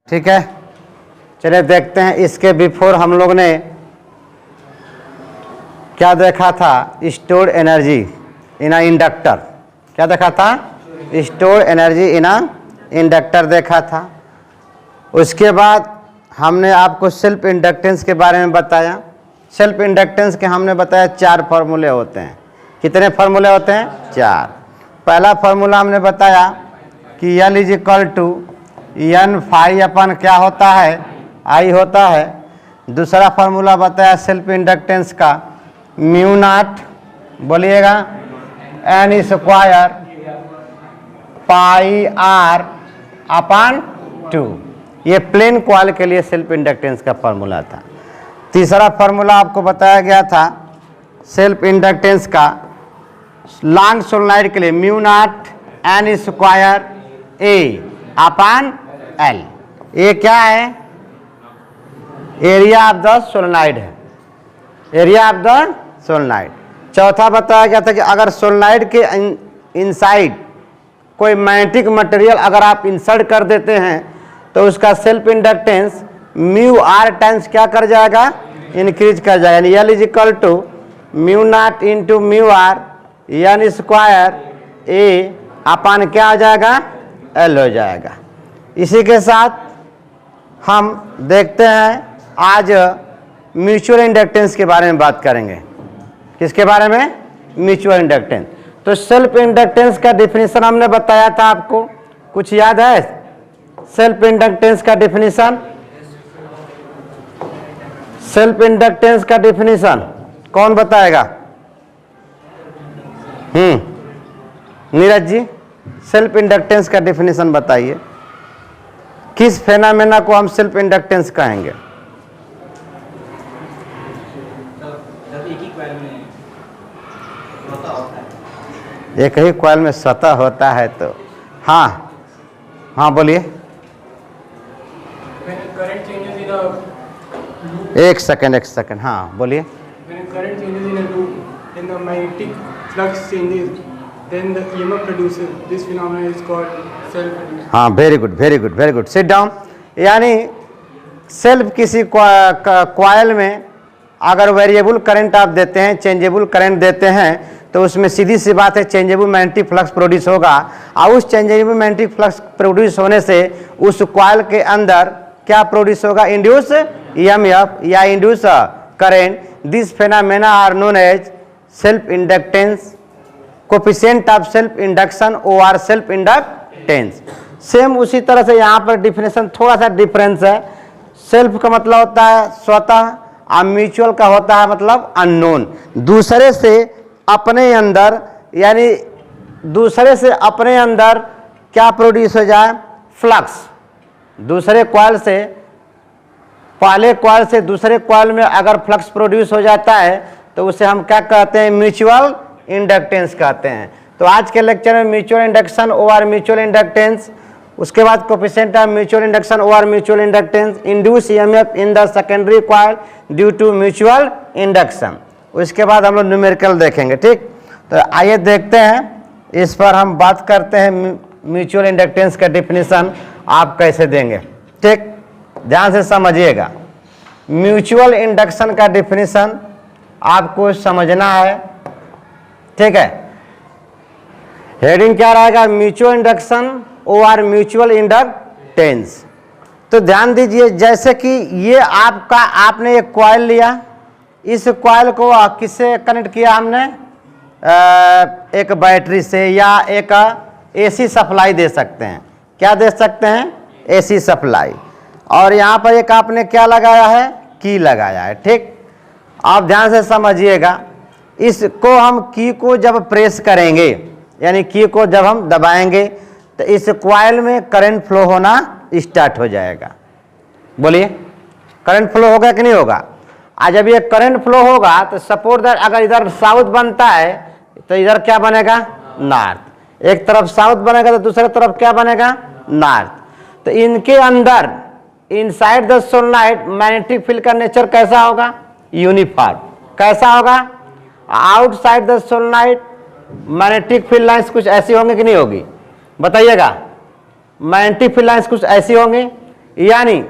ठीक है, चलिए देखते हैं। इसके बिफोर हम लोग ने क्या देखा था? Stored energy in a inductor. क्या देखा था? Stored energy in a inductor देखा था। उसके बाद हमने आपको सेल्फ इंडक्टेंस के बारे में बताया। सेल्फ इंडक्टेंस के हमने बताया 4 फार्मूले होते हैं। कितने फार्मूले होते हैं? 4। पहला फार्मूला हमने बताया कि L is equal to N phi upon क्या होता है? आई होता है। दूसरा फार्मूला बताया सेल्फ इंडक्टेंस का, म्यू नॉट, बोलिएगा, N square pi R upon 2। ये प्लेन कॉइल के लिए सेल्फ इंडक्टेंस का फार्मूला था। तीसरा फार्मूला आपको बताया गया था सेल्फ इंडक्टेंस का लॉन्ग सोलेनॉइड के लिए, mu not an square A upon L. ये क्या है? एरिया ऑफ द सोलेनॉइड है, एरिया ऑफ द सोलेनॉइड। चौथा बताया गया था कि अगर सोलेनॉइड के इनसाइड कोई मैग्नेटिक मटेरियल अगर आप इंसर्ट कर देते हैं तो उसका self inductance mu R times क्या कर जाएगा? इंक्रीज कर जाएगा। यानी L is equal to mu naught into mu R N square A upon क्या हो जाएगा? एल हो जाएगा। इसी के साथ हम देखते हैं आज म्यूचुअल इंडक्टेंस के बारे में बात करेंगे। किसके बारे में? Mutual inductance. तो सेल्फ इंडक्टेंस का डिफिनीशन हमने बताया था आपको, कुछ याद है? सेल्फ इंडक्टेंस का डिफिनीशन, सेल्फ इंडक्टेंस का डिफिनीशन कौन बताएगा? नीरज जी, सेल्फ इंडक्टेंस का डिफिनीशन बताइए। किस फेनामेना को हम सेल्फ इंडक्टेंस कहेंगे? एक ही कॉइल में स्वतः होता है तो हाँ हाँ बोलिए। एक सेकंड हाँ बोलिए। Current changes in a loop, then the magnetic flux changes, then the EMF produces. This phenomenon is called self-induced. हाँ, वेरी गुड, सिट डाउन। यानी सेल्फ किसी कॉइल में अगर वेरिएबल करंट आप देते हैं, चेंजेबल करंट देते हैं, तो उसमें सीधी सी बात है चेंजेबल मैग्नेटिक फ्लक्स प्रोड्यूस होगा। और उस चेंजेबल मैग्नेटिक फ्लक्स प्रोड्यूस होने से उस कॉइल के अंदर क्या प्रोड्यूस होगा? इंड्यूस EMF या induce current. This phenomena are known as self inductance, coefficient of self induction और सेल्फ इंडक्टेंस। सेम उसी तरह से यहाँ पर डिफिनेशन थोड़ा सा डिफरेंस है। सेल्फ का मतलब होता है स्वतः, और म्यूचुअल का होता है मतलब अननोन, दूसरे से अपने अंदर, यानी दूसरे से अपने अंदर क्या प्रोड्यूस हो जाए? फ्लक्स। दूसरे कॉइल से, पहले कॉइल से दूसरे कॉइल में अगर फ्लक्स प्रोड्यूस हो जाता है तो उसे हम क्या कहते हैं? म्यूचुअल इंडक्टेंस कहते हैं। तो आज के लेक्चर में mutual induction over mutual inductance, उसके बाद coefficient of mutual induction over mutual inductance, induce EMF in the secondary coil due to mutual induction. उसके बाद हम लोग न्यूमेरिकल देखेंगे। ठीक, तो आइए देखते हैं, इस पर हम बात करते हैं म्यूचुअल इंडक्टेंस का डिफिनीशन आप कैसे देंगे। ठीक, ध्यान से समझिएगा। म्यूचुअल इंडक्शन का डिफिनीशन आपको समझना है। ठीक है, हेडिंग क्या रहेगा? म्यूचुअल इंडक्शन और म्यूचुअल इंडक्टेंस। तो ध्यान दीजिए, जैसे कि ये आपका, आपने एक कॉइल लिया, इस कॉइल को किससे कनेक्ट किया हमने? एक बैटरी से, या एक AC सप्लाई दे सकते हैं। क्या दे सकते हैं? AC supply. और यहाँ पर एक आपने क्या लगाया है? की लगाया है। ठीक, आप ध्यान से समझिएगा। इसको हम की को जब प्रेस करेंगे, यानी की को जब हम दबाएंगे, तो इस कॉइल में करंट फ्लो होना स्टार्ट हो जाएगा। बोलिए, करंट फ्लो होगा कि नहीं होगा? आज जब ये करंट फ्लो होगा तो सपोज दैट अगर इधर साउथ बनता है तो इधर क्या बनेगा? नॉर्थ। एक तरफ साउथ बनेगा तो दूसरी तरफ क्या बनेगा? नॉर्थ। तो इनके अंदर inside the solenoid magnetic field का नेचर कैसा होगा? यूनिफॉर्म। कैसा होगा? Outside the solenoid magnetic field lines कुछ ऐसी होंगी कि नहीं होगी? बताइएगा। मैग्नेटिक फील्ड लाइंस कुछ ऐसी होंगी, यानी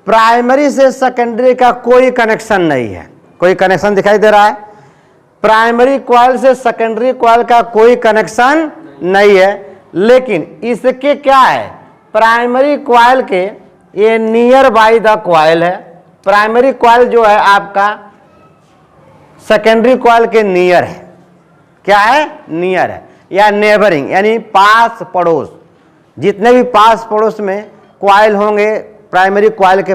प्राइमरी से सेकेंडरी का कोई कनेक्शन नहीं है। कोई कनेक्शन दिखाई दे रहा है? प्राइमरी कॉइल से सेकेंडरी कॉइल का कोई कनेक्शन नहीं है, लेकिन इसके क्या है, प्राइमरी कॉइल के ये नियर बाय द कॉइल है। प्राइमरी कॉइल जो है आपका सेकेंडरी कॉइल के नियर है। क्या है? नियर है या नेबरिंग, यानी पास पड़ोस। जितने भी पास पड़ोस में कॉइल होंगे प्राइमरी कॉइल के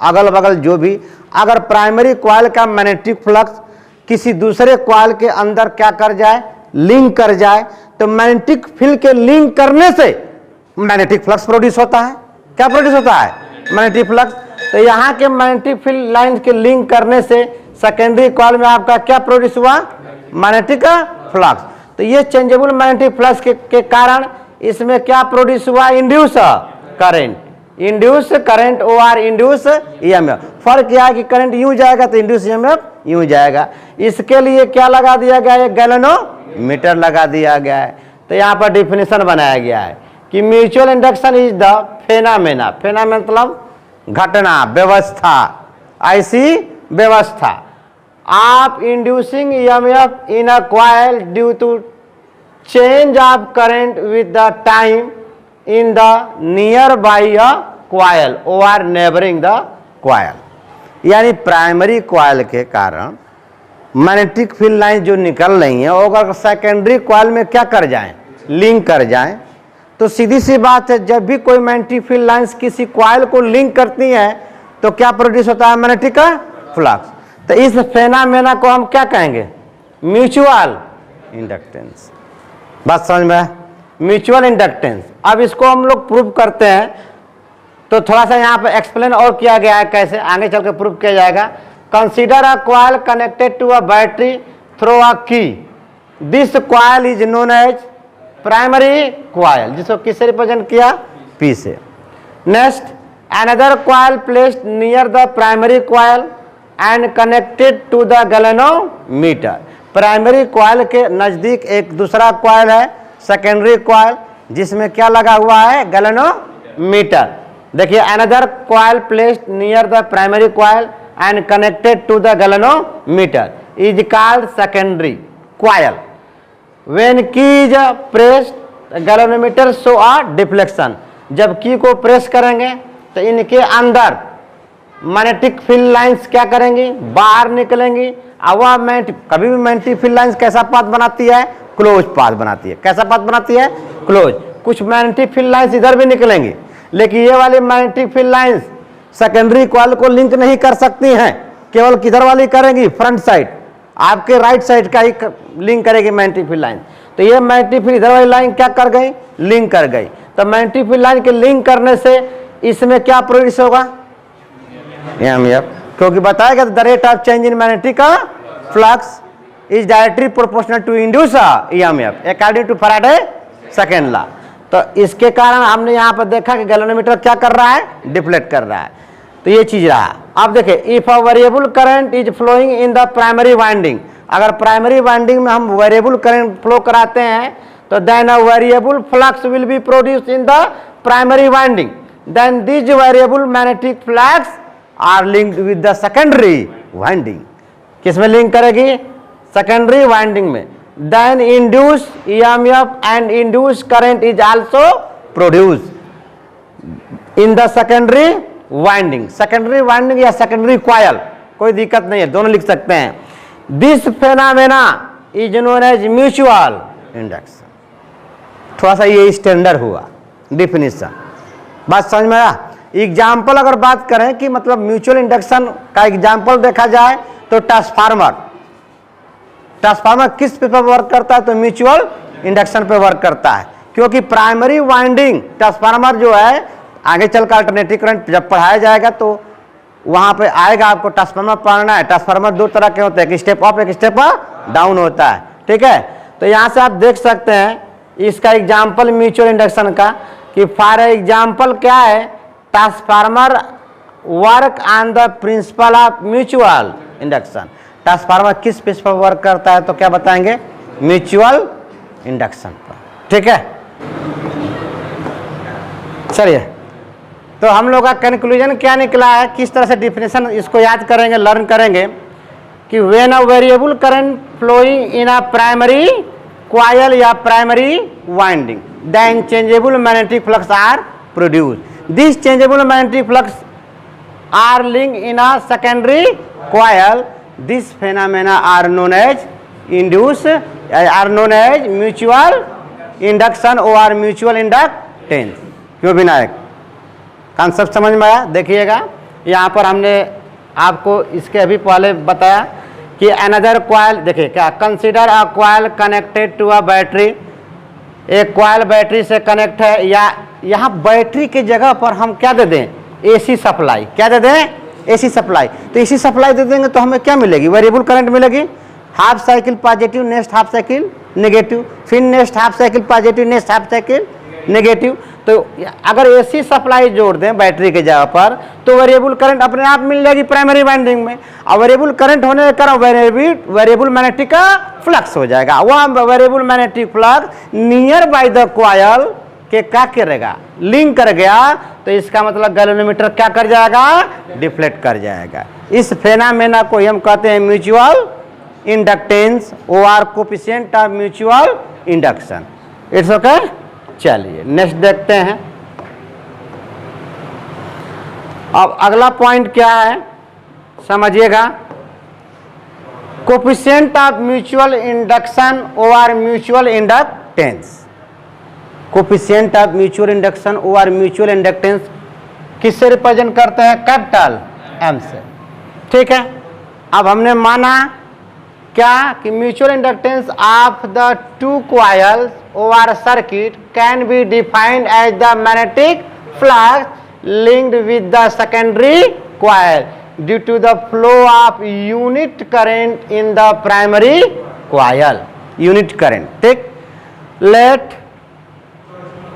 अगल बगल, जो भी, अगर प्राइमरी कॉइल का मैग्नेटिक फ्लक्स किसी दूसरे कॉइल के अंदर क्या कर जाए, लिंक कर जाए, तो मैग्नेटिक फील्ड के लिंक करने से मैग्नेटिक फ्लक्स प्रोड्यूस होता है। क्या प्रोड्यूस होता है? Magnetic flux. तो यहाँ के मैग्नेटिक फील्ड लाइन के लिंक करने से सेकेंडरी कॉइल में आपका क्या प्रोड्यूस हुआ? Magnetic flux. तो ये चेंजेबल मैग्नेटिक फ्लक्स के कारण इसमें क्या प्रोड्यूस हुआ? Induce current. इंड्यूस करंट और इंड्यूस ईएमएफ। फर्क क्या है कि करंट यूं जाएगा तो इंड्यूस ईएमएफ यूं जाएगा। इसके लिए क्या लगा दिया गया है? गैल्वेनोमीटर लगा दिया गया है। तो यहाँ पर डिफिनेशन बनाया गया है कि mutual induction is the phenomena. Phenomena मतलब घटना, व्यवस्था, ऐसी व्यवस्था आप inducing EMF in a coil due to change of current with the time in the nearby a coil और नेबरिंग द कॉइल। यानी प्राइमरी कॉइल के कारण मैग्नेटिक फील्ड लाइन जो निकल रही है, वो अगर सेकेंडरी कॉइल में क्या कर जाएं, लिंक कर जाएं, तो सीधी सी बात है, जब भी कोई मैग्नेटिक फील्ड लाइंस किसी कॉइल को लिंक करती हैं तो क्या प्रोड्यूस होता है? Magnetic flux. तो इस फेनामेना को हम क्या कहेंगे? Mutual inductance. बात समझ में? Mutual inductance. अब इसको हम लोग प्रूव करते हैं, तो थोड़ा सा यहाँ पे एक्सप्लेन और किया गया है कैसे, आगे चल के प्रूव किया जाएगा। Consider a coil connected to a battery through a key. This coil is known as primary coil, जिसको किससे रिप्रेजेंट किया? पी से। Next, another coil placed near the primary coil and connected to the galvanometer. Primary coil के नजदीक एक दूसरा coil है, secondary coil, जिसमें क्या लगा हुआ है? गैल्वेनोमीटर। देखिए, another coil placed near the primary coil and connected to the galvanometer is called secondary coil. When key is pressed galvanometer show a deflection. जब की को प्रेस करेंगे तो इनके अंदर मैग्नेटिक फील्ड लाइंस क्या करेंगी? बाहर निकलेंगी। अब वह कभी भी मैग्नेटिक फील्ड लाइंस कैसा पाथ बनाती है? क्लोज पाथ बनाती है। कैसा पाथ बनाती है? क्लोज। कुछ मैग्नेटिक फील्ड लाइंस इधर भी निकलेंगी, लेकिन ये वाली magnetic field lines secondary coil को लिंक नहीं कर सकती हैं। केवल किधर वाली करेंगी? फ्रंट साइड, आपके राइट साइड का ही लिंक करेगी मैग्नेटिक फील्ड लाइन। तो ये मैग्नेटिक फील्ड इधर वाली लाइन क्या कर गई? लिंक कर गई। तो मैग्नेटिक फील्ड लाइन के लिंक करने से इसमें क्या प्रोड्यूस होगा? ईएमएफ। क्योंकि बताएगा the rate of change in magnetic flux is directly proportional to induce EMF according to Faraday second law. तो इसके कारण हमने यहाँ पर देखा कि गैल्वेनोमीटर क्या कर रहा है? डिफ्लेक्ट कर रहा है। तो ये चीज रहा। अब देखिए, if a variable current is flowing in the primary winding, अगर प्राइमरी वाइंडिंग में हम वेरिएबल करंट फ्लो कराते हैं तो then a variable flux will be produce in the primary winding. Then this variable magnetic flux are linked with the secondary winding. किसमें link करेगी? Secondary winding में। Then induce EMF and induce current is also produce in the secondary winding. Secondary winding या secondary coil, कोई दिक्कत नहीं है, दोनों लिख सकते हैं। This phenomena is known as mutual induction. थोड़ा सा ये स्टैंडर्ड हुआ डिफिनीशन। बात समझ में आया? एग्जाम्पल अगर बात करें कि मतलब म्यूचुअल इंडक्शन का एग्जाम्पल देखा जाए तो ट्रांसफार्मर किस पे वर्क करता है? तो म्यूचुअल इंडक्शन पे वर्क करता है। क्योंकि प्राइमरी वाइंडिंग ट्रांसफार्मर जो है, आगे चलकर अल्टरनेटिव करंट जब पढ़ाया जाएगा तो वहां पे आएगा, आपको ट्रांसफार्मर पढ़ना है। ट्रांसफार्मर दो तरह के होते हैं, एक स्टेप अप एक स्टेप डाउन होता है, ठीक है। तो यहाँ से आप देख सकते हैं इसका एग्जाम्पल म्यूचुअल इंडक्शन का, कि फॉर एग्जाम्पल क्या है? Transformer work on the principle of mutual induction. Transformer किस बेस पर वर्क करता है? तो क्या बताएंगे? म्यूचुअल इंडक्शन पर, ठीक है। चलिए तो हम लोग का कंक्लूजन क्या निकला है, किस तरह से डिफिनेशन इसको याद करेंगे, लर्न करेंगे कि when a variable current flowing in a primary coil या primary winding then changeable magnetic flux are produce, this changeable magnetic flux are link in a secondary coil, this phenomena are known as induce are known as mutual induction और mutual inductance. क्यों Vinayak, concept समझ में आया? देखिएगा यहाँ पर हमने आपको इसके अभी पहले बताया कि अनदर कॉइल, देखिए क्या, consider a coil connected to a battery, एक कॉइल बैटरी से कनेक्ट है, या यहाँ बैटरी की जगह पर हम क्या दे दें, एसी सप्लाई, क्या दे दें, एसी सप्लाई। तो एसी सप्लाई दे देंगे तो हमें क्या मिलेगी, वेरिएबल करंट मिलेगी, half cycle positive next half cycle negative, फिर next half cycle positive next half cycle negative. तो अगर एसी सप्लाई जोड़ दें बैटरी के जगह पर तो वेरिएबल करंट अपने आप मिल जाएगी प्राइमरी वाइंडिंग में, और वेरिएबल करंट होने के कारण वेरिएबल मैग्नेटिक का फ्लक्स हो जाएगा। वह variable magnetic flux near by the coil के क्या करेगा, लिंक कर गया, तो इसका मतलब गैल्वेनोमीटर क्या कर जाएगा, डिफ्लेक्ट कर जाएगा। इस फेनामेना को हम कहते हैं म्यूचुअल इंडक्टेंस और coefficient of mutual induction. It's okay. चलिए नेक्स्ट देखते हैं। अब अगला पॉइंट क्या है समझिएगा, कोफिशिएंट ऑफ म्यूचुअल इंडक्शन और mutual inductance. Coefficient of mutual induction और म्यूचुअल इंडक्टेंस किससे रिप्रेजेंट करते हैं, कैपिटल एम से, ठीक है। अब हमने माना क्या कि mutual inductance of the two coils और circuit can be defined as the magnetic flux linked with the secondary coil due to the flow of unit current in the primary coil, unit current, ठीक। Let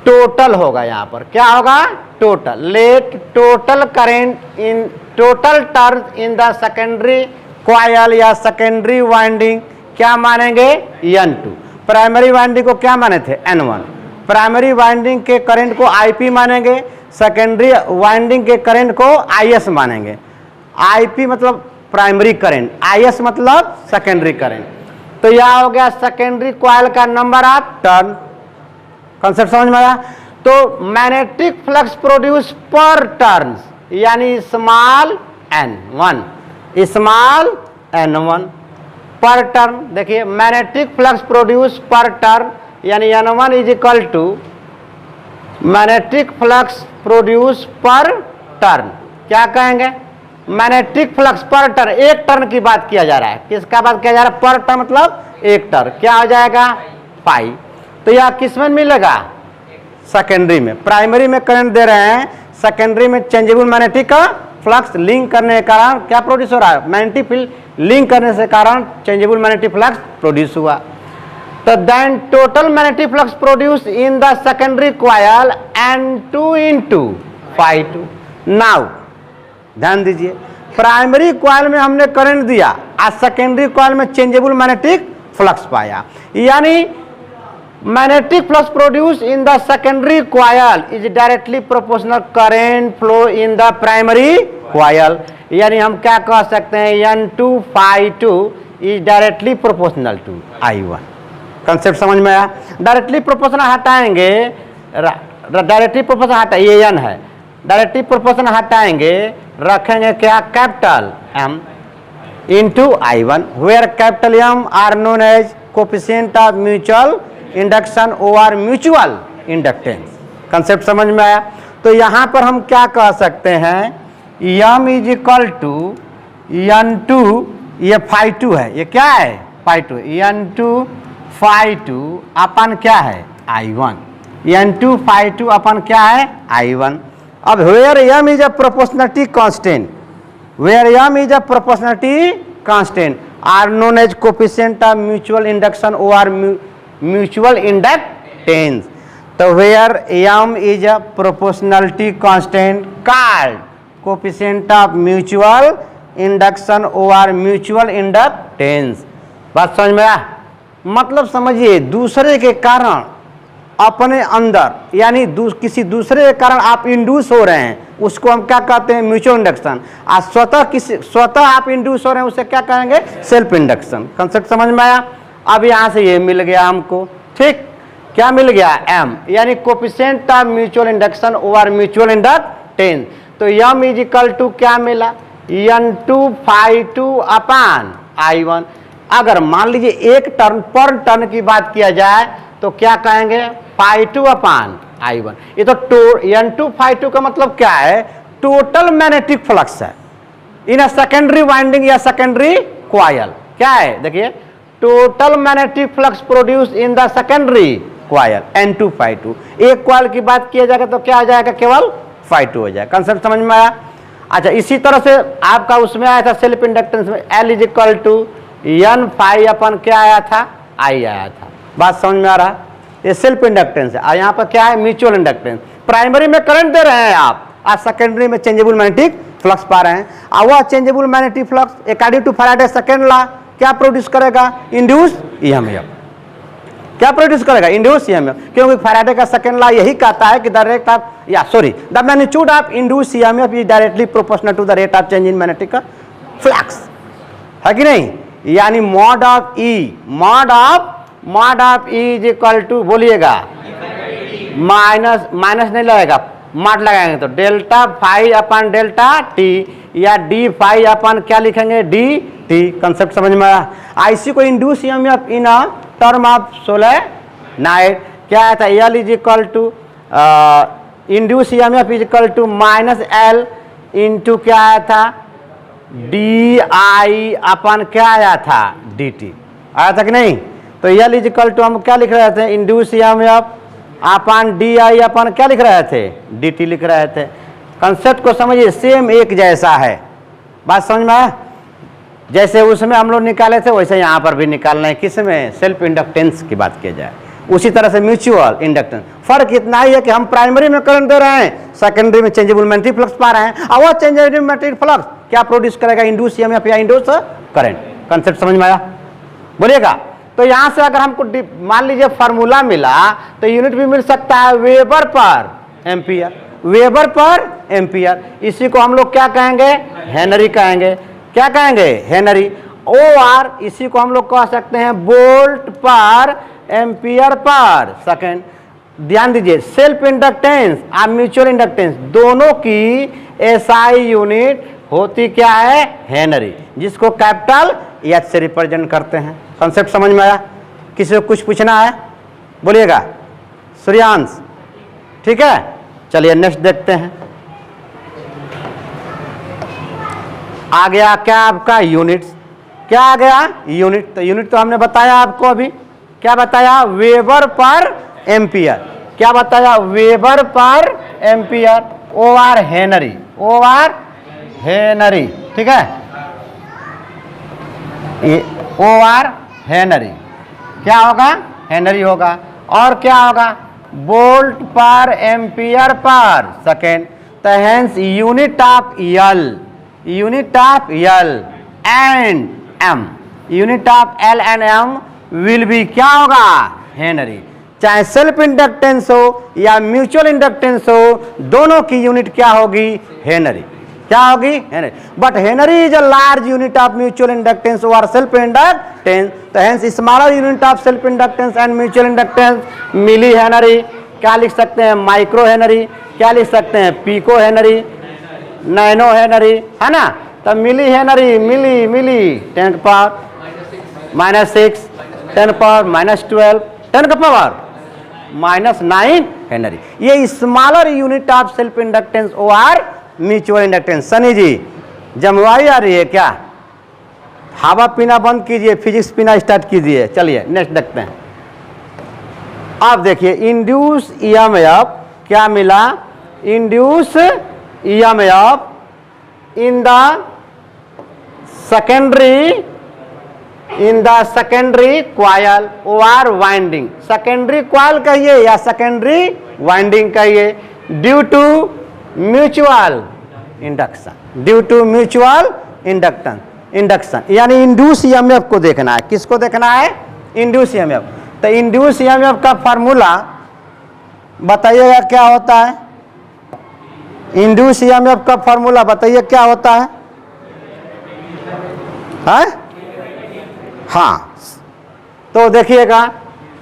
total होगा, यहाँ पर क्या होगा, total, let total current in total turn in the secondary coil या secondary winding क्या मानेंगे, N2। Primary winding को क्या माने थे, N1। प्राइमरी वाइंडिंग के करंट को IP मानेंगे, सेकेंडरी वाइंडिंग के करंट को IS मानेंगे। IP मतलब प्राइमरी करंट, IS मतलब सेकेंडरी करंट। तो यह हो गया सेकेंडरी कॉइल का नंबर ऑफ टर्न। कॉन्सेप्ट समझ में आया? तो magnetic flux produce per turn यानी small n1, small n1 per turn. देखिए magnetic flux produce per turn यानी n1 is equal to magnetic flux produce per turn. क्या कहेंगे, मैग्नेटिक फ्लक्स पर टर्न, एक टर्न की बात किया जा रहा है, किसका बात किया जा रहा है, पर टर्न मतलब एक टर्न, क्या हो जाएगा, पाई। तो यह किस में मिलेगा, सेकेंडरी में। प्राइमरी में करंट दे रहे हैं, सेकेंडरी में चेंजेबल मैग्नेटिक का फ्लक्स लिंक करने के कारण क्या प्रोड्यूस हो रहा है, मैग्नेटिक फील्ड लिंक करने से कारण चेंजेबल मैग्नेटिक फ्लक्स प्रोड्यूस हुआ। तो then total magnetic flux produce in the secondary coil N2 into phi2। Now ध्यान दीजिए, प्राइमरी कॉइल में हमने करंट दिया और सेकेंडरी कॉइल में चेंजेबल मैग्नेटिक फ्लक्स पाया, यानी magnetic flux produced in the secondary coil is directly proportional current flow in the primary coil। यानी हम क्या कह सकते हैं, N2 phi2 is directly proportional to I1। Concept समझ में आया? डायरेक्टली प्रोपोर्शनल हटाएंगे, डायरेक्टली प्रोपोर्शनल हटा, ये N है, डायरेक्टली प्रोपोर्शनल हटाएंगे, रखेंगे क्या, capital M into I1 where capital M are known as coefficient of mutual induction और म्यूचुअल इंडक्टेंस। कंसेप्ट समझ में आया? तो यहाँ पर हम क्या कह सकते हैं, M is equal to N2, ये phi2 है, ये क्या है, phi2, N2 phi2 अपन क्या है, I1, N2 phi2 अपन क्या है, I1। अब where M is a proportionality constant, where M is a proportionality constant are known as coefficient of mutual induction और म्यूचुअल इंडक्टेंस। तो where M is a proportionality constant called coefficient of mutual induction और mutual inductance. बात समझ में आया? मतलब समझिए, दूसरे के कारण अपने अंदर, यानी किसी दूसरे के कारण आप इंड्यूस हो रहे हैं, उसको हम क्या कहते हैं? Mutual induction. और स्वतः आप इंड्यूस हो रहे हैं, उसे क्या कहेंगे? Self induction. कंसेप्ट समझ में आया? अब यहां से ये मिल गया हमको, ठीक, क्या मिल गया? एम, यानी coefficient of mutual induction over mutual inductance. तो एम इज इक्वल टू क्या मिला? N2 अपान I1। अगर मान लीजिए एक टर्न पर टर्न की बात किया जाए तो क्या कहेंगे? 2 अपान I1। ये तो N2 का मतलब क्या है? टोटल मैग्नेटिक फ्लक्स है इन अ सेकेंडरी वाइंडिंग या सेकेंडरी कॉइल। क्या है? देखिए, total magnetic flux produce in the secondary coil N2 एक कॉइल की बात किया जाएगा तो क्या आ जाएगा? केवल Φ2 हो जाएगा। कंसेप्ट समझ में आया? अच्छा, इसी तरह से आपका उसमें आया था सेल्फ इंडक्टेंस में, L is equal to N अपन क्या आया था? I आया था। बात समझ में आ रहा? ये सेल्फ इंडक्टेंस है। और यहाँ पर क्या है? Mutual inductance. प्राइमरी में करंट दे रहे हैं आप, और सेकेंडरी में चेंजेबल मैग्नेटिक फ्लक्स पा रहे हैं। और वह changeable magnetic flux according to Faraday second law क्या प्रोड्यूस करेगा? Induce EMF. क्या प्रोड्यूस करेगा? Induce EMF. क्योंकि फैराडे का सेकंड लॉ यही कहता है कि the magnitude of induce EMF is directly proportional to the rate of change in magnetic flux, है कि नहीं? यानी mod of E is equal to, बोलिएगा, माइनस नहीं लगेगा, मॉड लगाएंगे तो डेल्टा फाई अपन डेल्टा टी, या डी फाई अपन क्या लिखेंगे? D T. कंसेप्ट समझ में आया? आईसी को induce EMF in a term of solenoid क्या आया था? L is equal to induce EMF is equal to minus L into क्या आया था? डी आई अपन क्या आया था? डी टी आया था कि नहीं? तो एल इज इक्वल टू हम क्या लिख रहे थे? इंड्यूस ईएमएफ अपन डी आई अपन क्या लिख रहे थे? डी टी लिख रहे थे। कंसेप्ट को समझिए, सेम एक जैसा है। बात समझ में आया? जैसे उसमें हम लोग निकाले थे वैसे यहाँ पर भी निकालना है। किस में? सेल्फ इंडक्टेंस की बात की जाए। उसी तरह से म्यूचुअल इंडक्टेंस। फर्क इतना ही है कि हम प्राइमरी में करंट दे रहे हैं, सेकेंडरी में चेंजेबल मैग्नेटिक फ्लक्स पा रहे हैं, और वह चेंजेबल मैग्नेटिक फ्लक्स क्या प्रोड्यूस करेगा? इंड्यूस ईएमएफ या इंड्यूस करंट। कंसेप्ट समझ में आया? बोलिएगा। तो यहाँ से अगर हमको मान लीजिए फार्मूला मिला तो यूनिट भी मिल सकता है वेबर पर एम्पियर। वेबर पर एम्पियर, इसी को हम लोग क्या कहेंगे? हेनरी कहेंगे। क्या कहेंगे? हेनरी। OR इसी को हम लोग कह सकते हैं वोल्ट पर एम्पियर पर सेकेंड। ध्यान दीजिए, सेल्फ इंडक्टेंस और म्यूचुअल इंडक्टेंस दोनों की SI यूनिट होती क्या है? हेनरी, जिसको कैपिटल H से रिप्रेजेंट करते हैं। कंसेप्ट समझ में आया? किसी को कुछ पूछना है? बोलिएगा। सूर्यांश, ठीक है? चलिए नेक्स्ट देखते हैं। आ गया क्या आपका? यूनिट्स। क्या आ गया? यूनिट। तो यूनिट तो हमने बताया आपको अभी। क्या बताया? वेबर पर एम्पियर। क्या बताया? वेबर पर ampere OR Henry. OR Henry, ठीक है? OR हेनरी क्या होगा? हेनरी होगा। और क्या होगा? वोल्ट पर एम्पियर पर सेकेंड। तो hence unit of L and M, unit of L and M will be क्या होगा? हेनरी। चाहे सेल्फ इंडक्टेंस हो या म्यूचुअल इंडक्टेंस हो, दोनों की यूनिट क्या होगी? हेनरी। क्या होगी? Henry. But henry is a large unit of mutual inductance और सेल्फ इंडक्टेंस। तो hence smaller unit of self inductance and mutual inductance milli henry. क्या लिख सकते हैं? Micro henry. क्या लिख सकते हैं? पिको हेनरी, नैनो हेनरी, है ना? तो मिली हेनरी, मिली 10 पावर -6, 10 पावर -12, 10 का पावर -9 हेनरी। ये smaller unit of self inductance और म्यूचुअल इंडक्टेंस। सनी जी, जमवाई आ रही है क्या? हवा पीना बंद कीजिए, फिजिक्स पीना स्टार्ट कीजिए। चलिए नेक्स्ट देखते हैं। अब देखिए, इंड्यूस ईएमएफ क्या मिला? Induce EMF in the secondary coil और वाइंडिंग। सेकेंडरी कॉइल कहिए या सेकेंडरी वाइंडिंग कहिए, ड्यू टू म्यूचुअल इंडक्शन, यानी इंड्यूस ईएमएफ को देखना है। किसको देखना है? Induce EMF. तो इंड्यूस ईएमएफ का फार्मूला बताइएगा क्या होता है इंड्यूस ईएमएफ का फॉर्मूला, बताइए क्या होता है? हाँ, तो देखिएगा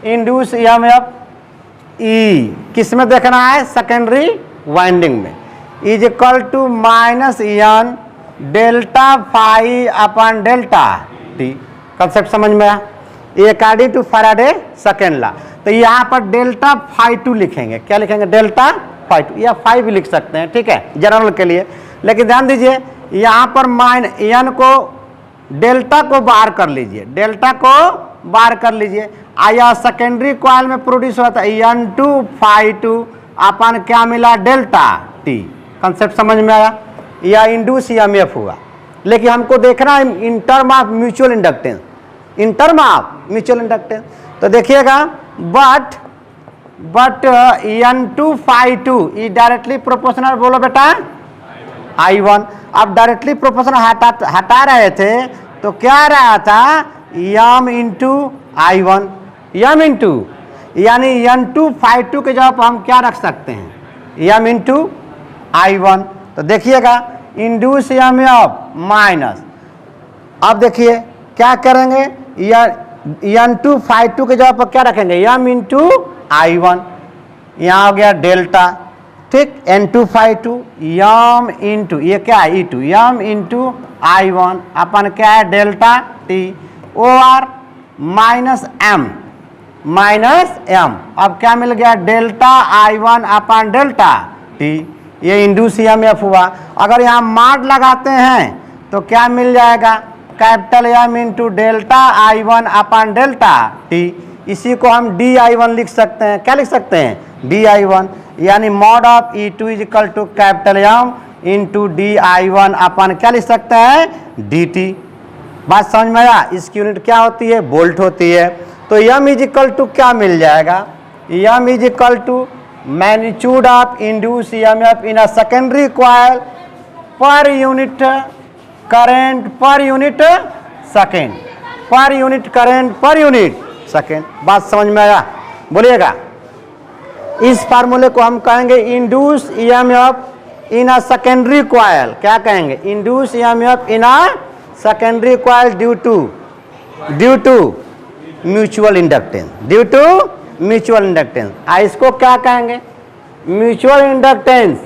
इंड्यूस ईएमएफ ई किस में देखना है? सेकेंडरी वाइंडिंग में, is equal to minus N delta phi upon delta T. Concept समझ में आया? ये according to Faraday second law. तो यहाँ पर डेल्टा फाई टू लिखेंगे, क्या लिखेंगे? डेल्टा फाई टू, या फाई भी लिख सकते हैं, ठीक है, जनरल के लिए। लेकिन ध्यान दीजिए यहाँ पर माइन एन को डेल्टा को बाहर कर लीजिए, डेल्टा को बाहर कर लीजिए। आया सेकेंडरी कॉइल में प्रोड्यूस होता है एन टू फाई टू अपन क्या मिला? Delta T. कंसेप्ट समझ में आया? या इंड्यूस ईएमएफ हुआ। लेकिन हमको देखना है in term of mutual inductance, in term of mutual inductance. तो देखिएगा but N two phi two is directly proportional, बोलो बेटा, I1। अब डायरेक्टली प्रोपोर्शनल हटा रहे थे तो क्या रहा था? M into I1, M into, यानी एन टू फाई टू के जगह पर हम क्या रख सकते हैं? M into I1। तो देखिएगा इंड्यूस ईएमएफ माइनस, अब देखिए क्या करेंगे? एन टू फाई टू के जगह पर क्या रखेंगे? यम इंटू I1, यहाँ हो गया डेल्टा, ठीक, N two phi two M into, ये क्या है? ई to, M into I1 upon क्या है? Delta T over minus M, अब क्या मिल गया? Delta I1 upon delta T. ये इंड्यूस ईएमएफ हुआ। अगर यहाँ माड लगाते हैं तो क्या मिल जाएगा? Capital M into delta I1 upon delta T. इसी को हम DI1 लिख सकते हैं, क्या लिख सकते हैं? DI1, यानी mod of E2 is equal to capital M into DI1 upon क्या लिख सकते हैं? DT। बात समझ में आया? इसकी यूनिट क्या होती है? वोल्ट होती है। तो एम इज इक्वल टू क्या मिल जाएगा? M is equal to magnitude of induce EMF in a secondary coil per unit current per unit second, per unit current per unit second. बात समझ में आया? बोलिएगा। इस फार्मूले को हम कहेंगे induce EMF in a secondary coil. क्या कहेंगे? Induce EMF in a secondary coil due to mutual inductance, due to mutual inductance. इसको क्या कहेंगे? Mutual inductance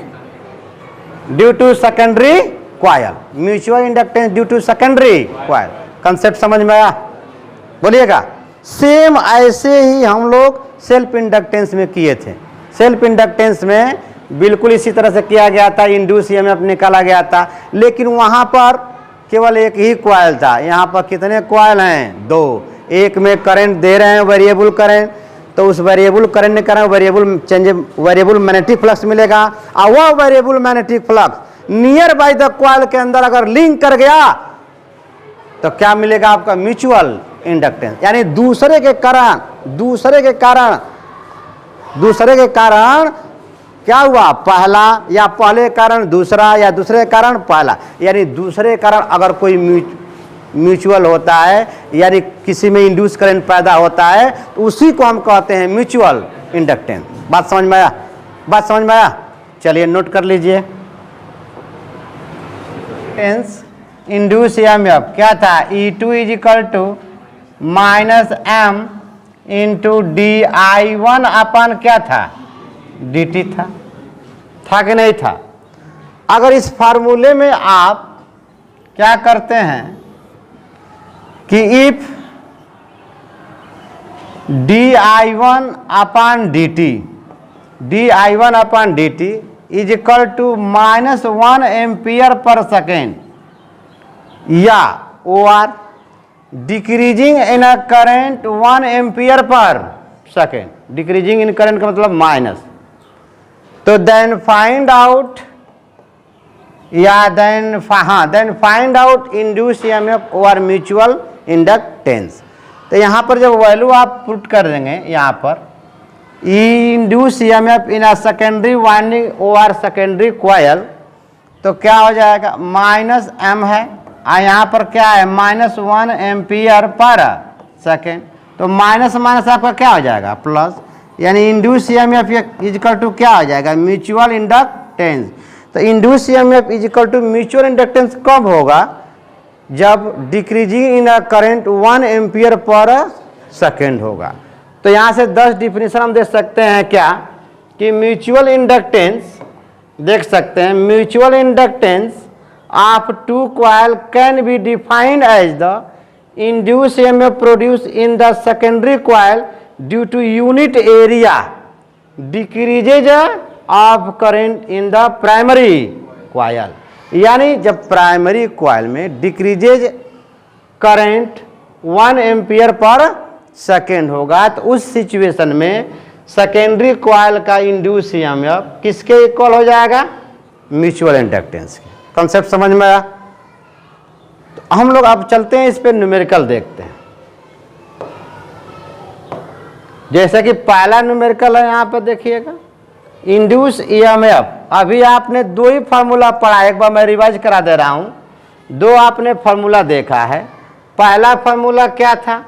due to secondary coil, mutual inductance due to secondary coil. Concept समझ में आया? बोलिएगा। Same ऐसे ही हम लोग सेल्फ इंडक्टेंस में किए थे। सेल्फ इंडक्टेंस में बिल्कुल इसी तरह से किया गया था, इंड्यूस ईएमएफ निकाला गया था, लेकिन वहाँ पर केवल एक ही कॉइल था। यहाँ पर कितने कॉइल हैं? दो। एक में करंट दे रहे हैं वेरिएबल करंट, तो उस वेरिएबल करंट ने करें वेरिएबल मैग्नेटिक फ्लक्स मिलेगा, और वह variable magnetic flux near by the coil के अंदर अगर लिंक कर गया तो क्या मिलेगा आपका? Mutual inductance. यानी दूसरे के कारण क्या हुआ? पहला, या पहले कारण दूसरा, या दूसरे कारण पहला। यानी दूसरे कारण अगर कोई म्यूचुअल होता है, यानी किसी में इंड्यूस करंट पैदा होता है, तो उसी को हम कहते हैं म्यूचुअल इंडक्टेंस। बात समझ में आया? बात समझ में आया? चलिए नोट कर लीजिए। इंड्यूस ईएमएफ क्या था? E2 is equal to minus M into DI1 upon क्या था? DT था कि नहीं था? अगर इस फार्मूले में आप क्या करते हैं कि if DI1 upon DT is equal to -1 ampere per second, या OR decreasing in a current 1 ampere per second, decreasing in current का मतलब माइनस, तो then find out find out induce EMF over mutual inductance. तो यहाँ पर जब value आप put कर देंगे, यहाँ पर induce EMF in a secondary winding over secondary coil, तो क्या हो जाएगा? -m है, और यहाँ पर क्या है? -1 एम्पियर पर सेकेंड। तो माइनस माइनस आपका क्या हो जाएगा? प्लस। यानी इंड्यूस ईएमएफ इजिकल टू क्या आ जाएगा, म्यूचुअल इंडक्टेंस। तो induce EMF is equal to mutual inductance कब होगा, जब decreasing in a current 1 ampere per second होगा। तो यहाँ से 10 डिफिनेशन हम दे सकते हैं क्या, कि म्यूचुअल इंडक्टेंस देख सकते हैं, mutual inductance of two coil can be defined as the induce EMF produce in the secondary coil due to unit area decreases of current in the primary coil. यानी जब प्राइमरी कॉइल में decreases current 1 ampere per second होगा, तो उस situation में secondary coil का induce EMF किसके इक्वल हो जाएगा, म्यूचुअल इंडक्टेंस के। कॉन्सेप्ट समझ में आया। तो हम लोग अब चलते हैं इस पे न्यूमेरिकल देखते हैं। जैसे कि पहला न्यूमेरिकल है, यहाँ पे देखिएगा इंड्यूस ईएमएफ। अभी आपने 2 ही फार्मूला पढ़ा, एक बार मैं रिवाइज करा दे रहा हूँ। 2 आपने फार्मूला देखा है। पहला फार्मूला क्या था,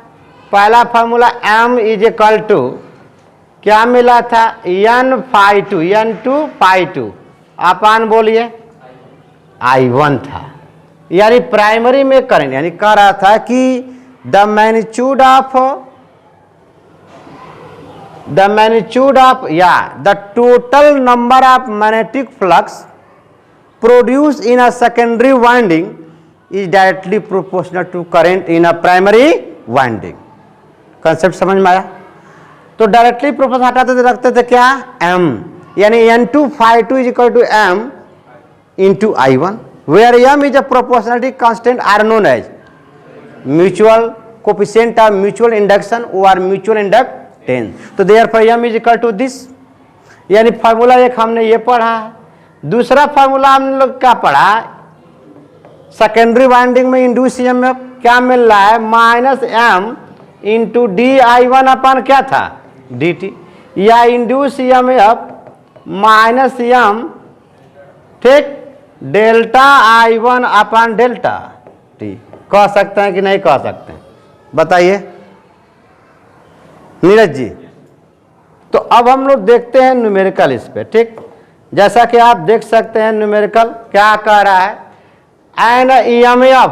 पहला formula m is equal to क्या मिला था, n फाई टू अपान बोलिए I1 था। यानी प्राइमरी में करंट, यानी कह रहा था कि द मैग्नीट्यूड ऑफ या the total number of magnetic flux produce in a secondary winding is directly proportional to current in a primary winding. Concept समझ में आया। तो डायरेक्टली प्रोपोर्शनल हटाते थे, रखते थे क्या, m, यानी n2 phi2 is equal to m into I1, where m is a proportionality constant are known as mutual coefficient of mutual induction और म्यूचुअल इंडक्टेंस। तो therefore m is equal to this. यानी formula एक हमने ये पढ़ा है। दूसरा formula हम लोग क्या पढ़ा, सेकेंडरी वाइंडिंग में इंड्यूस ईएमएफ क्या मिल रहा है, minus m into di1 upon क्या था, dt, या इंड्यूस ईएमएफ माइनस m, ठीक, delta I1 upon delta t। कह सकते हैं कि नहीं कह सकते हैं, बताइए नीरज जी। तो अब हम लोग देखते हैं न्यूमेरिकल इस पे, ठीक। जैसा कि आप देख सकते हैं न्यूमेरिकल क्या कह रहा है, एंड ईएमएफ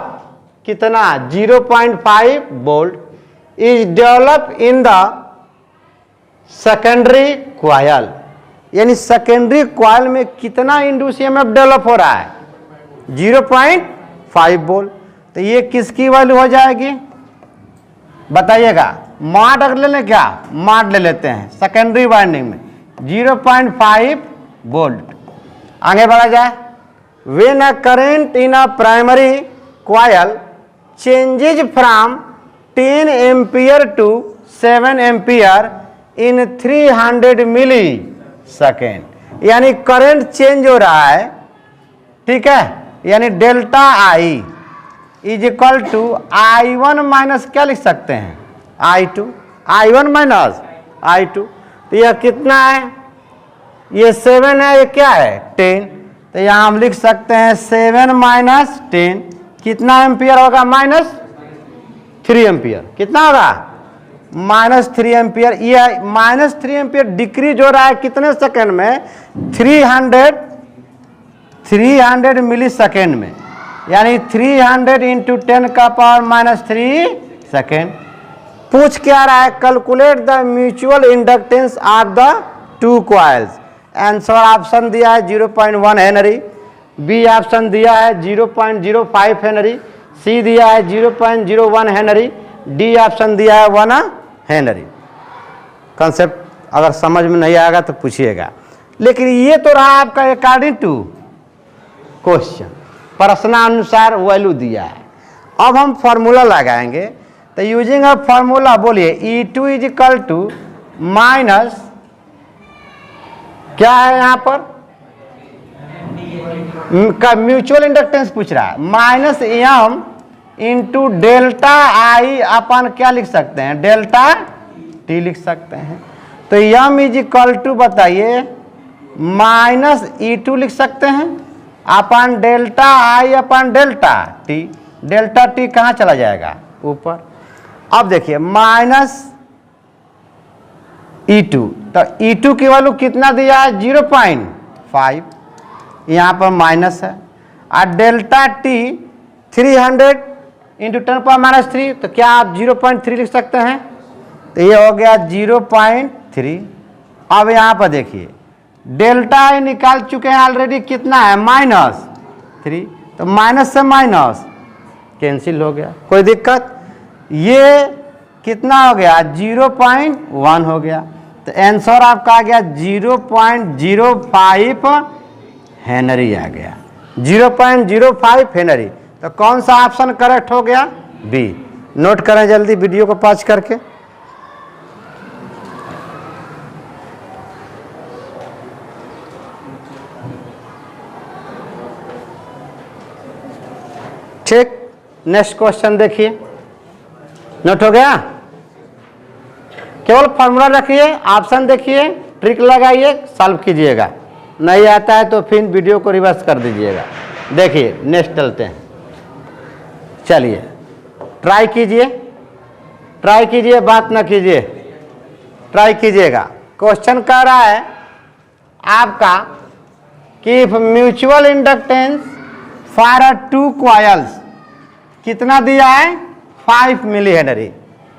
कितना 0.5 volt is develop in the secondary coil. यानी सेकेंडरी कॉइल में कितना इंड्यूस ईएमएफ डेवलप हो रहा है, 0.5 वोल्ट। तो ये किसकी वैल्यू हो जाएगी, बताइएगा। माड अगर ले लें, क्या माड ले लेते हैं सेकेंडरी वाइंडिंग में 0.5 वोल्ट। आगे बढ़ा जाए, when a current in a primary coil changes from 10 ampere to 7 ampere in 300 milli second. यानी करंट चेंज हो रहा है, ठीक है। यानी delta I is equal to I1 minus क्या लिख सकते हैं, I2, I1 माइनस I2। तो यह कितना है, ये 7 है, ये क्या है 10। तो यहाँ हम लिख सकते हैं 7 माइनस 10 कितना एम्पियर होगा, -3 एम्पियर। कितना होगा, -3 एम्पियर। ये -3 एम्पियर डिक्रीज हो रहा है कितने सेकेंड में, 300 मिली सेकेंड में। यानी 300 इंटू 10 का पावर -3 सेकेंड। पूछ क्या रहा है, calculate the mutual inductance of the two coils. Answer option दिया है 0.1 हेनरी, बी ऑप्शन दिया है 0.05 हेनरी, सी दिया है 0.01 हेनरी, डी ऑप्शन दिया है 1 हेनरी। कंसेप्ट अगर समझ में नहीं आएगा तो पूछिएगा। लेकिन ये तो रहा आपका अकॉर्डिंग टू क्वेश्चन, प्रश्नानुसार वैल्यू दिया है। अब हम फॉर्मूला लगाएंगे। तो यूजिंग अ फॉर्मूला बोलिए E2 is equal to minus क्या है यहाँ पर का म्यूचुअल इंडक्टेंस पूछ रहा है, minus m into delta I अपन क्या लिख सकते हैं, डेल्टा t लिख सकते हैं। तो m इज इक्वल टू बताइए -E2 लिख सकते हैं अपन डेल्टा आई अपन डेल्टा t। डेल्टा t कहाँ चला जाएगा, ऊपर। अब देखिए E2, तो E2 की वैल्यू कितना दिया है 0.5, यहाँ पर माइनस है। और डेल्टा टी 300 इंटू 10⁻³ तो क्या आप 0.3 लिख सकते हैं, तो ये हो गया 0.3। अब यहाँ पर देखिए डेल्टा आई निकाल चुके हैं ऑलरेडी, कितना है -3, तो माइनस से माइनस कैंसिल हो गया, कोई दिक्कत। ये कितना हो गया 0.1 हो गया, तो आंसर आपका आ गया 0.05 हेनरी आ गया, 0.05 हेनरी। तो कौन सा ऑप्शन करेक्ट हो गया, बी। नोट करें जल्दी वीडियो को पॉज करके। ठीक, नेक्स्ट क्वेश्चन देखिए, नोट हो गया। केवल फॉर्मूला रखिए, ऑप्शन देखिए, ट्रिक लगाइए, सॉल्व कीजिएगा। नहीं आता है तो फिर वीडियो को रिवर्स कर दीजिएगा। देखिए नेक्स्ट चलते हैं, चलिए ट्राई कीजिए, बात ना कीजिए, ट्राई कीजिएगा। क्वेश्चन कह रहा है आपका कि if mutual inductance for a 2 coils, कितना दिया है 5 milli henry.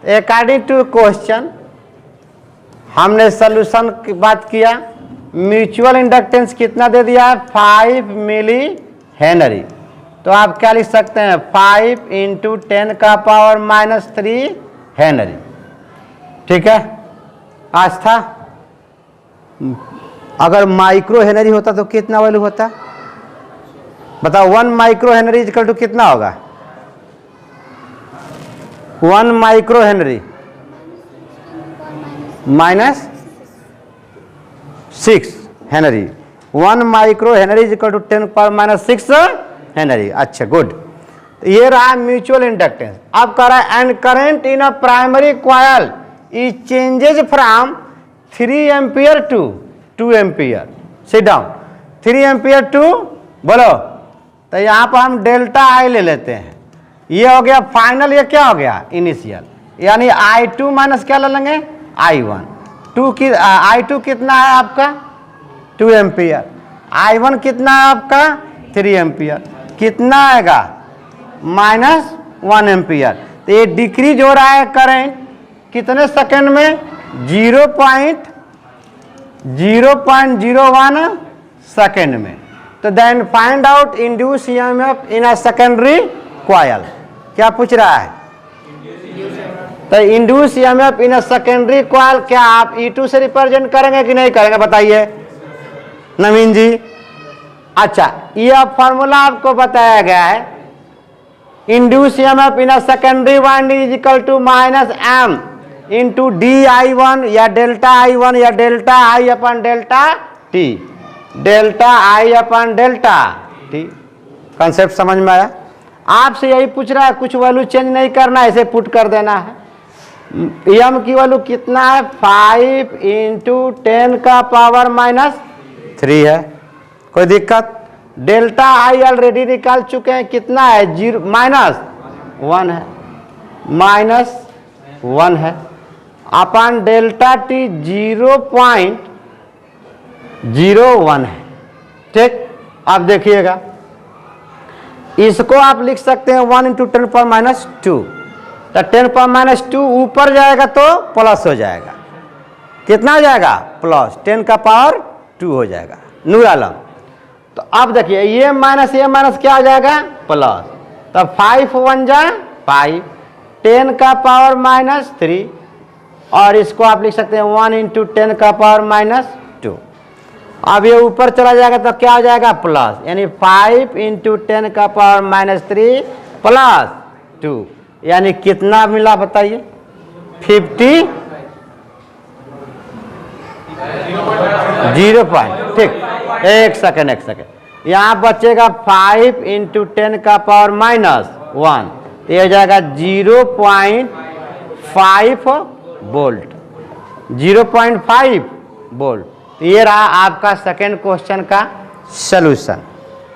According to question हमने सोल्यूशन की बात किया, म्यूचुअल इंडक्टेंस कितना दे दिया है 5 मिली हेनरी। तो आप क्या लिख सकते हैं 5 इंटू 10⁻³ हेनरी। ठीक है, आस्था अगर माइक्रो हेनरी होता तो कितना वैल्यू होता, बताओ। 1 माइक्रो हेनरी इक्वल टू कितना होगा, 1 micro henry -6 henry, 1 micro henry equal to 10⁻6 henry. अच्छा गुड, ये रहा म्यूचुअल इंडक्टेंस। अब कह रहा है and current in a primary coil is changes from 3 ampere to 2 ampere. Sit down, 3 ampere to, बोलो। तो यहाँ पर हम डेल्टा आई ले लेते हैं, ये हो गया फाइनल, ये क्या हो गया इनिशियल, यानी I2 माइनस क्या ले लेंगे I1। I2 कितना है आपका 2 एम्पियर, I1 कितना है आपका 3 एम्पियर, कितना आएगा -1 एम्पियर। तो ये डिक्रीज हो रहा है करंट कितने सेकंड में 0.01 सेकंड में। तो then find out induce EMF in a secondary coil. क्या पूछ रहा है, तो induce EMF in a secondary coil क्या आप E2 से रिप्रेजेंट करेंगे कि नहीं करेंगे, बताइए नवीन जी। अच्छा, यह फॉर्मूला आपको बताया गया है, induce EMF in a secondary winding is equal to -M into DI1 या डेल्टा I1 या delta I upon delta T, delta I upon delta T। Concept समझ में आया। आपसे यही पूछ रहा है, कुछ वैल्यू चेंज नहीं करना है, ऐसे पुट कर देना है। एम की वैल्यू कितना है 5 इंटू 10⁻³ है, कोई दिक्कत। डेल्टा आई ऑलरेडी निकाल चुके हैं, कितना है -1 है, -1 है अपन डेल्टा टी 0.01 है। ठीक, आप देखिएगा इसको आप लिख सकते हैं 1 इंटू 10⁻²। तो 10⁻² ऊपर जाएगा तो प्लस हो जाएगा, कितना हो जाएगा प्लस 10⁻² हो जाएगा, नूर आलम। तो अब देखिए ये माइनस क्या हो जाएगा प्लस, तो 5 1 जा 5, 10⁻³ और इसको आप लिख सकते हैं 1 इंटू 10⁻²। अब ये ऊपर चला जाएगा तो क्या हो जाएगा प्लस, यानी 5 इंटू 10⁻³ प्लस 2, यानी कितना मिला बताइए 50 0. ठीक, एक सेकेंड यहाँ बचेगा 5 इंटू 10⁻⁻1, ये हो जाएगा 0.5 वोल्ट, 0.5 वोल्ट। ये रहा आपका सेकेंड क्वेश्चन का सलूशन।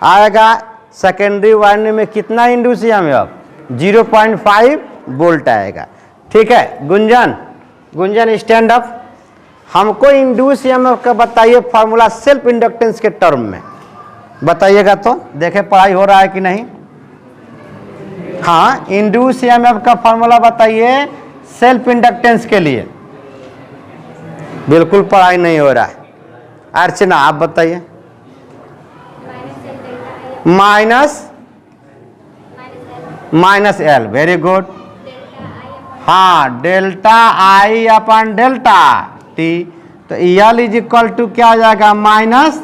आएगा सेकेंडरी वाइंडिंग में कितना इंड्यूस ईएमएफ 0.5 वोल्ट आएगा। ठीक है गुंजन स्टैंड अप। हमको इंड्यूस ईएमएफ का बताइए फार्मूला सेल्फ इंडक्टेंस के टर्म में बताइएगा तो देखे पढ़ाई हो रहा है कि नहीं। हाँ, इंड्यूस ईएमएफ का फार्मूला बताइए सेल्फ इंडक्टेंस के लिए। बिल्कुल पढ़ाई नहीं हो रहा है। अर्चना आप बताइए। Minus L, very good. हाँ, डेल्टा आई अपन डेल्टा टी, तो एल इज इक्वल टू क्या हो जाएगा माइनस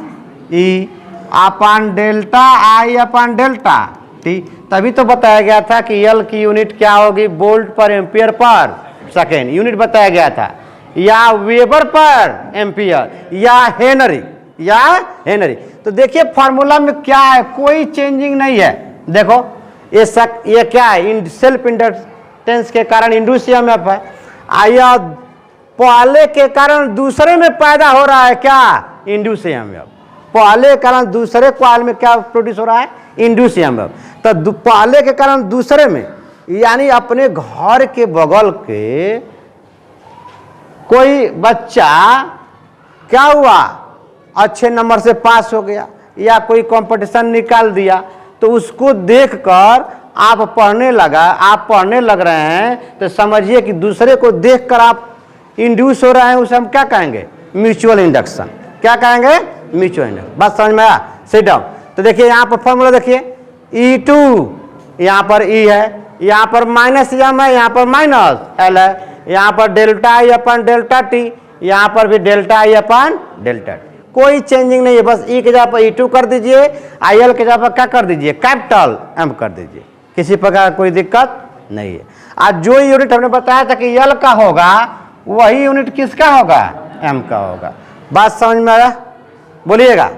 ई अपन डेल्टा आई अपन डेल्टा टी। तभी तो बताया गया था कि एल की यूनिट क्या होगी, वोल्ट पर एम्पियर पर सेकेंड यूनिट बताया गया था, या वेबर पर एम्पियर, या हेनरी। तो देखिए फार्मूला में क्या है, कोई चेंजिंग नहीं है। देखो ये क्या है, सेल्फ इंडक्टेंस के कारण इंड्यूस ईएमएफ है, या पहले के कारण दूसरे में पैदा हो रहा है क्या, इंड्यूस ईएमएफ। पहले के कारण दूसरे कॉइल में क्या प्रोड्यूस हो रहा है, इंड्यूस ईएमएफ। तो पहले के कारण दूसरे में, यानी अपने घर के बगल के कोई बच्चा क्या हुआ, अच्छे नंबर से पास हो गया या कोई कंपटीशन निकाल दिया, तो उसको देखकर आप पढ़ने लग रहे हैं, तो समझिए कि दूसरे को देखकर आप इंड्यूस हो रहे हैं, उसे हम क्या कहेंगे, म्यूचुअल इंडक्शन। क्या कहेंगे, म्यूचुअल इंडक्शन। बात समझ में आया, सिट डाउन। तो देखिए यहाँ पर फॉर्मूला देखिए, E2 यहाँ पर E है, यहाँ पर माइनस एम है, यहाँ पर माइनस एल है, यहाँ पर डेल्टा आई अपन डेल्टा टी, यहाँ पर भी डेल्टा आई अपन डेल्टा टी। कोई चेंजिंग नहीं है, बस E के जगह पर E2 कर दीजिए, IL के जगह पर क्या कर दीजिए, कैपिटल M कर दीजिए, किसी प्रकार कोई दिक्कत नहीं है। आज जो यूनिट हमने बताया था कि L का होगा, वही यूनिट किसका होगा, M का होगा। बात समझ में आया, बोलिएगा।